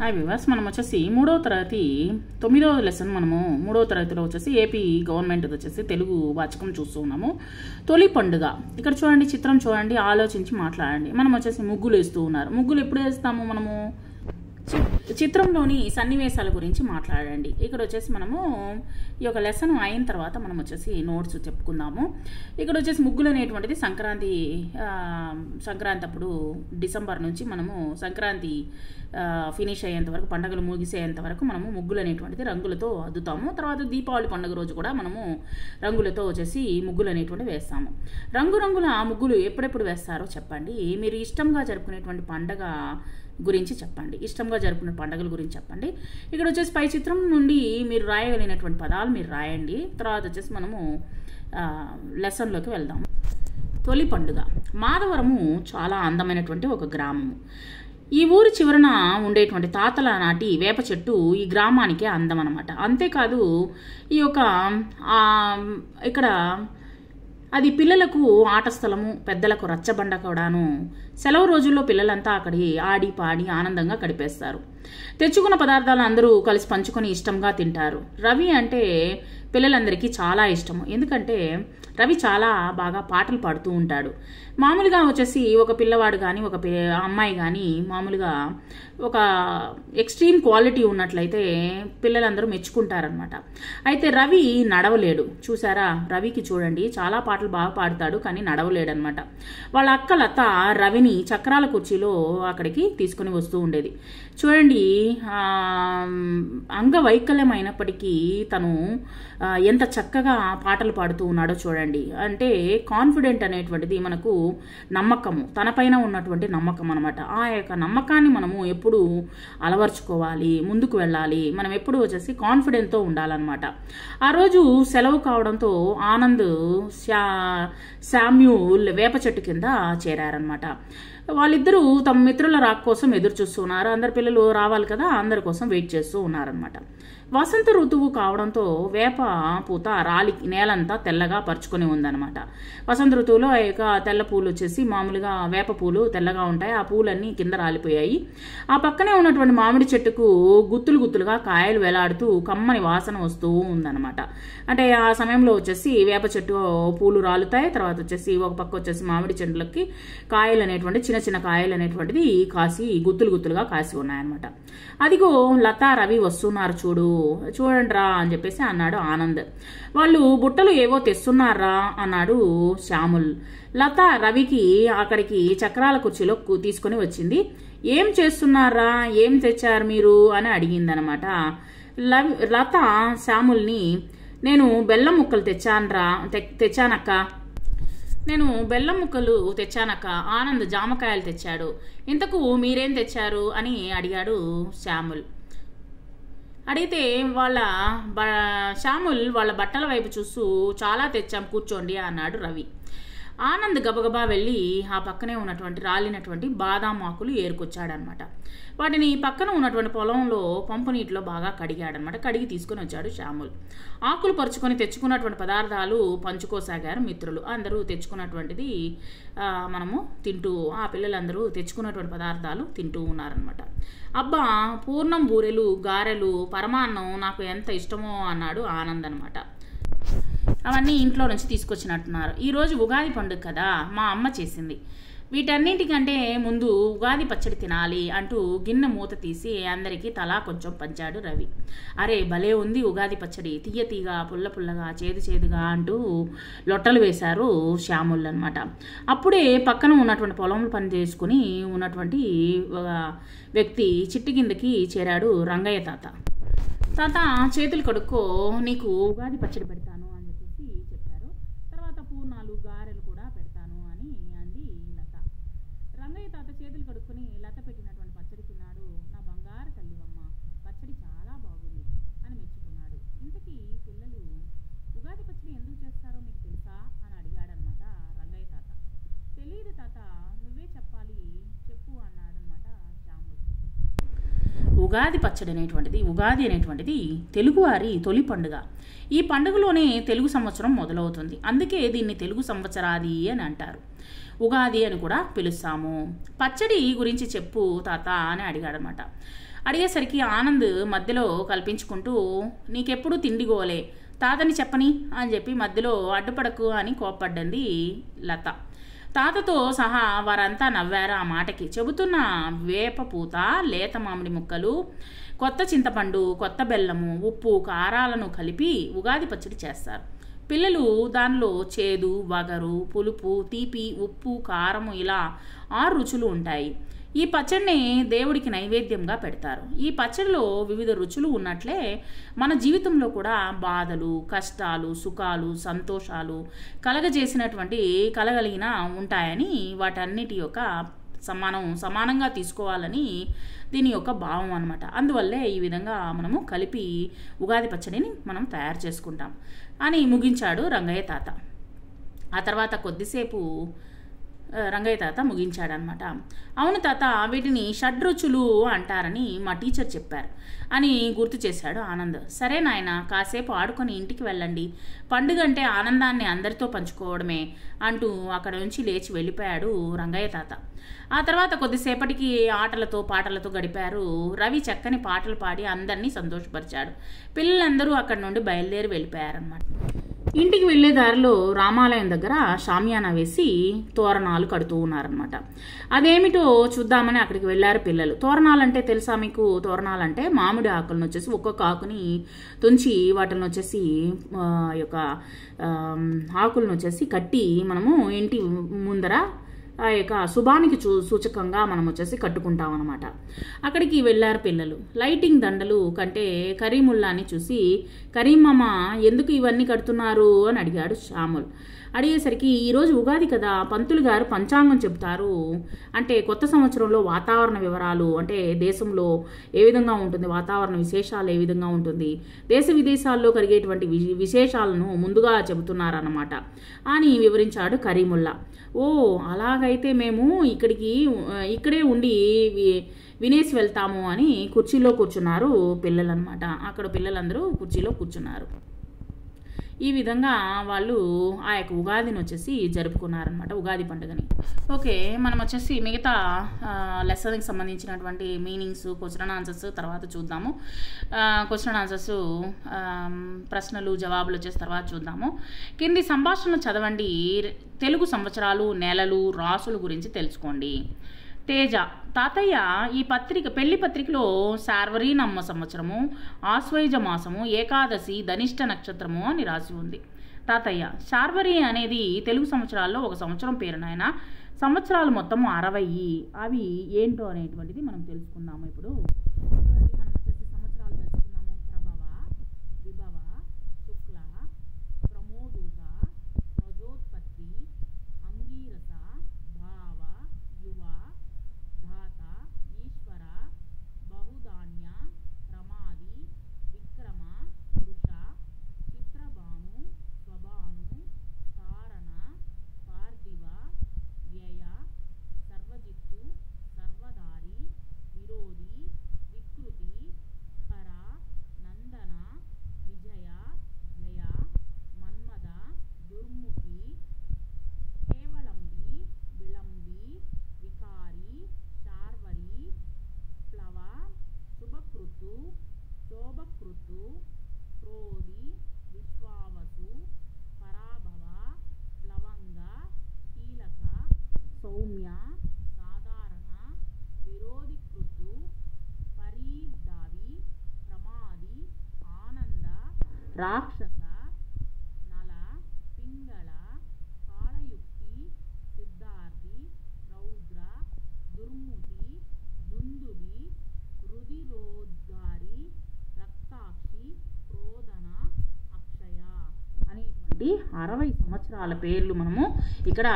Hi viewers, మనం వచ్చేసి 3వ తరగతి 9వ లెసన్ మనము 3వ తరగతిలో వచ్చేసి ఏపీ గవర్నమెంట్ వచ్చేసి తెలుగు వాచకం చూస్తూ ఉన్నాము. తొలి పండుగ. ఇక్కడ చూడండి, చిత్రం చూడండి, ఆలోచించి మాట్లాడండి. మనం వచ్చేసి ముగ్గులు వేస్తూ ఉన్నారు. ముగ్గులు ఎప్పుడు వేస్తాము మనము? చిత్రంలోని సన్నివేశాల గురించి మాట్లాడండి. ఇక్కడ వచ్చేసి మనము ఈ యొక్క లెసన్ అయిన తర్వాత మనం వచ్చేసి నోట్స్ చెప్పుకుందాము. ఇక్కడ వచ్చేసి ముగ్గులు అనేటువంటిది సంక్రాంతి అప్పుడు డిసెంబర్ నుంచి మనము సంక్రాంతి ఫినిష్ అయ్యేంత వరకు, పండుగలు ముగిసేంత వరకు మనము ముగ్గులు అనేటువంటిది రంగులతో అద్దుతాము. తర్వాత దీపావళి పండుగ రోజు కూడా మనము రంగులతో వచ్చేసి ముగ్గులు అనేటువంటివి వేస్తాము. రంగురంగుల ముగ్గులు ఎప్పుడెప్పుడు వేస్తారో చెప్పండి. మీరు ఇష్టంగా జరుపుకునేటువంటి పండగ గురించి చెప్పండి. ఇష్టంగా జరుపుకునే పండుగల గురించి చెప్పండి. ఇక్కడ వచ్చేసి పై చిత్రం నుండి మీరు రాయగలిగినటువంటి పదాలు మీరు రాయండి. తర్వాత వచ్చేసి మనము లెసన్లోకి వెళ్దాము. తొలి పండుగ. మాధవరము చాలా అందమైనటువంటి ఒక గ్రామము. ఈ ఊరి చివరన ఉండేటువంటి తాతల నాటి వేప చెట్టు ఈ గ్రామానికే అందం అన్నమాట. అంతేకాదు ఈ యొక్క ఇక్కడ అది పిల్లలకు ఆట స్థలము, పెద్దలకు రచ్చబండ కూడాను. సెలవు రోజుల్లో పిల్లలంతా అక్కడి ఆడి పాడి ఆనందంగా గడిపేస్తారు. తెచ్చుకున్న పదార్థాలు అందరూ కలిసి పంచుకొని ఇష్టంగా తింటారు. రవి అంటే పిల్లలందరికీ చాలా ఇష్టము. ఎందుకంటే రవి చాలా బాగా పాటలు పాడుతూ ఉంటాడు. మామూలుగా వచ్చేసి ఒక పిల్లవాడు కానీ ఒక అమ్మాయి కానీ మామూలుగా ఒక ఎక్స్ట్రీమ్ క్వాలిటీ ఉన్నట్లయితే పిల్లలందరూ మెచ్చుకుంటారనమాట. అయితే రవి నడవలేడు. చూసారా, రవికి చూడండి, చాలా పాటలు బాగా పాడతాడు కానీ నడవలేడు అనమాట. వాళ్ళ అక్క లత రవిని చక్రాల కుర్చీలో అక్కడికి తీసుకుని వస్తూ ఉండేది. చూడండి, అంగవైకల్యం అయినప్పటికీ తను ఎంత చక్కగా పాటలు పాడుతూ ఉన్నాడో చూడండి. అంటే కాన్ఫిడెంట్ అనేటువంటిది మనకు నమ్మకము, తనపైన ఉన్నటువంటి నమ్మకం అనమాట. ఆ యొక్క నమ్మకాన్ని మనము ఎప్పుడు అలవర్చుకోవాలి, ముందుకు వెళ్ళాలి. మనం ఎప్పుడు వచ్చేసి కాన్ఫిడెంట్తో ఉండాలన్నమాట. ఆ రోజు సెలవు కావడంతో ఆనంద్ శామ్యూల్ వేప చెట్టు కింద చేరారనమాట. వాళ్ళిద్దరూ తమ మిత్రుల రాక కోసం ఎదురు చూస్తున్నారు. అందరి పిల్లలు రావాలి కదా, అందరి కోసం వెయిట్ చేస్తూ ఉన్నారనమాట. వసంత ఋతువు కావడంతో వేప పూత రాలి నేలంతా తెల్లగా పరుచుకొని ఉందన్నమాట. వసంత ఋతువులో ఆ యొక్క తెల్ల పూలు వచ్చేసి మామూలుగా వేప పూలు తెల్లగా ఉంటాయి. ఆ పూలన్నీ కింద రాలిపోయాయి. ఆ పక్కనే ఉన్నటువంటి మామిడి చెట్టుకు గుత్తులు గుత్తులుగా కాయలు వేలాడుతూ కమ్మని వాసన వస్తూ ఉందన్నమాట. అంటే ఆ సమయంలో వచ్చేసి వేప చెట్టు పూలు రాలుతాయి. తర్వాత వచ్చేసి ఒక పక్క వచ్చేసి మామిడి చెట్లకి కాయలు అనేటువంటి చిన్న చిన్న కాయలు అనేటువంటిది కాసి గుత్తులు గుత్తులుగా కాసి ఉన్నాయన్నమాట. అదిగో లతా రవి వస్తున్నారు చూడండి రా అని చెప్పేసి అన్నాడు ఆనంద్. వాళ్ళు బుట్టలు ఏవో తెస్తున్నారా అన్నాడు శ్యాముల్. లత రవికి అక్కడికి చక్రాల కుర్చీలో తీసుకుని వచ్చింది. ఏం చేస్తున్నారా, ఏం తెచ్చారు మీరు అని అడిగిందనమాట. లత శ్యాముల్ని, నేను బెల్లం ముక్కలు తెచ్చానక్క, నేను బెల్లం ముక్కలు తెచ్చానక్క. ఆనంద్ జామకాయలు తెచ్చాడు. ఇంతకు మీరేం తెచ్చారు అని అడిగాడు శ్యాముల్. అడిగితే శ్యాముల్ వాళ్ళ బట్టల వైపు చూస్తూ, చాలా తెచ్చాం కూర్చోండి అన్నాడు రవి. ఆనంద్ గబగబా వెళ్ళి ఆ పక్కనే ఉన్నటువంటి రాలినటువంటి బాదాం ఆకులు ఏరుకొచ్చాడనమాట. వాటిని పక్కన ఉన్నటువంటి పొలంలో పంపు నీటిలో బాగా కడిగాడనమాట. కడిగి తీసుకుని వచ్చాడు శ్యాముల్. ఆకులు పరుచుకొని తెచ్చుకున్నటువంటి పదార్థాలు పంచుకోసాగారు మిత్రులు. అందరూ తెచ్చుకున్నటువంటిది మనము తింటూ, ఆ పిల్లలందరూ తెచ్చుకున్నటువంటి పదార్థాలు తింటూ ఉన్నారనమాట. అబ్బా, పూర్ణం బూరెలు, గారెలు, పరమాన్నం నాకు ఎంత ఇష్టమో అన్నాడు ఆనంద్ అనమాట. అవన్నీ ఇంట్లో నుంచి తీసుకొచ్చినట్టున్నారు. ఈరోజు ఉగాది పండుగ కదా, మా అమ్మ చేసింది. వీటన్నింటికంటే ముందు ఉగాది పచ్చడి తినాలి అంటూ గిన్నె మూత తీసి అందరికీ తలా కొంచెం పంచాడు రవి. అరే భలే ఉంది ఉగాది పచ్చడి, తీయ తీగా, పుల్ల పుల్లగా, చేదు చేదుగా అంటూ లొట్టలు వేశారు శ్యాముల్ అనమాట. అప్పుడే పక్కన ఉన్నటువంటి పొలంలో పని చేసుకుని ఉన్నటువంటి వ్యక్తి చిట్టి కిందకి చేరాడు రంగయ్య తాత. తాత చేతులు కడుక్కో, నీకు ఉగాది పచ్చడి పెడతాను అని చెప్పేసి చెప్పారు. తర్వాత పూర్ణాలు, గారెలు కూడా పెడతాను అని అంది లత. రంగయ్య తాత చేతులు కడుక్కొని లత పెట్టినటువంటి పచ్చడి తిన్నాడు. నా బంగారు తల్లివమ్మ, పచ్చడి చాలా బాగుంది అని మెచ్చుకున్నాడు. ఇంతకీ పిల్లలు ఉగాది పచ్చడి ఎందుకు చేస్తారో మీకు తెలుసా అని అడిగాడనమాట రంగయ్య తాత. తెలియదు తాత, నువ్వే చెప్పాలి, చెప్పు అన్నాడనమాట శ్యాముల్. ఉగాది పచ్చడి అనేటువంటిది, ఉగాది అనేటువంటిది తెలుగువారి తొలి పండుగ. ఈ పండుగలోనే తెలుగు సంవత్సరం మొదలవుతుంది. అందుకే దీన్ని తెలుగు సంవత్సరాది అని అంటారు. ఉగాది అని కూడా పిలుస్తాము. పచ్చడి గురించి చెప్పు తాత అని అడిగాడనమాట. అడిగేసరికి ఆనంద్ మధ్యలో కల్పించుకుంటూ, నీకెప్పుడు తిండి గోలే, తాతని చెప్పని అని చెప్పి మధ్యలో అడ్డుపడకు అని కోప్పడ్డంది లత. తాతతో సహా వారంతా నవ్వారు ఆ మాటకి. చెబుతున్న వేప పూత, లేత మామిడి ముక్కలు, కొత్త చింతపండు, కొత్త బెల్లము, ఉప్పు, కారాలను కలిపి ఉగాది పచ్చడి చేస్తారు. పిల్లలు దానిలో చేదు, వగరు, పులుపు, తీపి, ఉప్పు, కారము ఇలా 6 రుచులు ఉంటాయి. ఈ పచ్చడిని దేవుడికి నైవేద్యంగా పెడతారు. ఈ పచ్చడిలో వివిధ రుచులు ఉన్నట్లే మన జీవితంలో కూడా బాధలు, కష్టాలు, సుఖాలు, సంతోషాలు కలగలిగిన ఉంటాయని, వాటన్నిటి యొక్క సమానంగా తీసుకోవాలని దీని యొక్క భావం అనమాట. అందువల్లే ఈ విధంగా మనము కలిపి ఉగాది పచ్చడిని మనం తయారు చేసుకుంటాం అని ముగించాడు రంగయ్య తాత. ఆ తర్వాత కొద్దిసేపు రంగయ్య తాత ముగించాడనమాట. అవును తాత, వీటిని షడ్రుచులు అంటారని మా టీచర్ చెప్పారు అని గుర్తు చేశాడు ఆనంద్. సరే నాయన, కాసేపు ఆడుకొని ఇంటికి వెళ్ళండి, పండుగ అంటే ఆనందాన్ని అందరితో పంచుకోవడమే అంటూ అక్కడ నుంచి లేచి వెళ్ళిపోయాడు రంగయ్య తాత. ఆ తర్వాత కొద్దిసేపటికి ఆటలతో పాటలతో గడిపారు. రవి చక్కని పాటలు పాడి అందరినీ సంతోషపరిచాడు. పిల్లలందరూ అక్కడి నుండి బయలుదేరి వెళ్ళిపోయారనమాట. ఇంటికి వెళ్ళే దారిలో రామాలయం దగ్గర షామియానా వేసి తోరణాలు కడుతూ ఉన్నారనమాట. అదేమిటో చూద్దామని అక్కడికి వెళ్ళారు పిల్లలు. తోరణాలంటే తెలుసా మీకు? తోరణాలంటే మామిడి ఆకులను వచ్చేసి ఒక్కొక్క ఆకుని తుంచి వాటిని వచ్చేసి యొక్క ఆకులను వచ్చేసి కట్టి మనము ఇంటి ముందర ఆ యొక్క శుభానికి సూచకంగా మనం వచ్చేసి కట్టుకుంటాం అనమాట. అక్కడికి వెళ్ళారు పిల్లలు. లైటింగ్ దండలు కంటే కరీముల్లాని చూసి, కరీమమ్మ ఎందుకు ఇవన్నీ కడుతున్నారు అని అడిగాడు శ్యాముల్. అడిగేసరికి ఈరోజు ఉగాది కదా, పంతులు గారు పంచాంగం చెబుతారు, అంటే కొత్త సంవత్సరంలో వాతావరణ వివరాలు, అంటే దేశంలో ఏ విధంగా ఉంటుంది, వాతావరణ విశేషాలు ఏ విధంగా ఉంటుంది, దేశ విదేశాల్లో కలిగేటువంటి విశేషాలను ముందుగా చెబుతున్నారన్నమాట అని వివరించాడు కరీముల్లా. ఓ అలాగైతే మేము ఇక్కడే ఉండి వినేసి వెళ్తాము అని కుర్చీలో కూర్చున్నారు పిల్లలు అనమాట. అక్కడ పిల్లలందరూ కుర్చీలో కూర్చున్నారు. ఈ విధంగా వాళ్ళు ఆ యొక్క ఉగాదిని వచ్చేసి జరుపుకున్నారనమాట, ఉగాది పండుగని. ఓకే, మనం వచ్చేసి మిగతా లెసన్కి సంబంధించినటువంటి మీనింగ్స్, క్వశ్చన్ అండ్ ఆన్సర్స్ తర్వాత చూద్దాము. క్వశ్చన్ అండ్ ఆన్సర్స్, ప్రశ్నలు జవాబులు వచ్చేసి తర్వాత చూద్దాము. కింది సంభాషణలు చదవండి. తెలుగు సంవత్సరాలు, నెలలు, రాసుల గురించి తెలుసుకోండి. తేజ, తాతయ్య ఈ పెళ్లి పత్రికలో శార్వరీనమ్మ సంవత్సరము, ఆశ్వయుజ మాసము, ఏకాదశి, ధనిష్ట నక్షత్రము అని రాసి ఉంది. తాతయ్య, శార్వరి అనేది తెలుగు సంవత్సరాల్లో ఒక సంవత్సరం పేరు నాయన. సంవత్సరాలు మొత్తము 60. అవి ఏంటో అనేటువంటిది మనం తెలుసుకుందాము ఇప్పుడు. మనం వచ్చేసి సంవత్సరాలు తెలుసుకుందాము. ప్రభవ, విభవ, శుక్ల, ప్రమోదూత, రజోత్పత్తి, అంగీరస, భావ, యువ, ధాత, ఈశ్వర, బహుధాన్య, ప్రమాది, విక్రమ, వృష, చిత్రభాను, స్వభాను, కారణ, పార్థివ, వ్యయ, సర్వజిత్తు, సర్వధారి, విరోధి, వికృతి, ఖర, నందన, విజయ, జయ, మన్మద, దుర్ముఖి, కేవలంబి, విళంబి, వికారి, శార్వరి, ప్లవ, శుభకృతు, శోభకృతు, క్రోధి, విశ్వావసు, పరాభవ, ప్లవంగ, కీలక, సౌమ్య, సాధారణ, విరోధికృతు, పరీడావి, ప్రమాది, ఆనంద, రాక్షస, నల, పింగళ, కాళయుక్తి, సిద్ధార్థి, రౌద్ర, దుర్ముఖి, దుందుబి, రుధిరోద్గారి, రక్తాక్షి, క్రోధన, అక్షయ అనేటువంటి 60 సంవత్సరాల పేర్లు మనము ఇక్కడ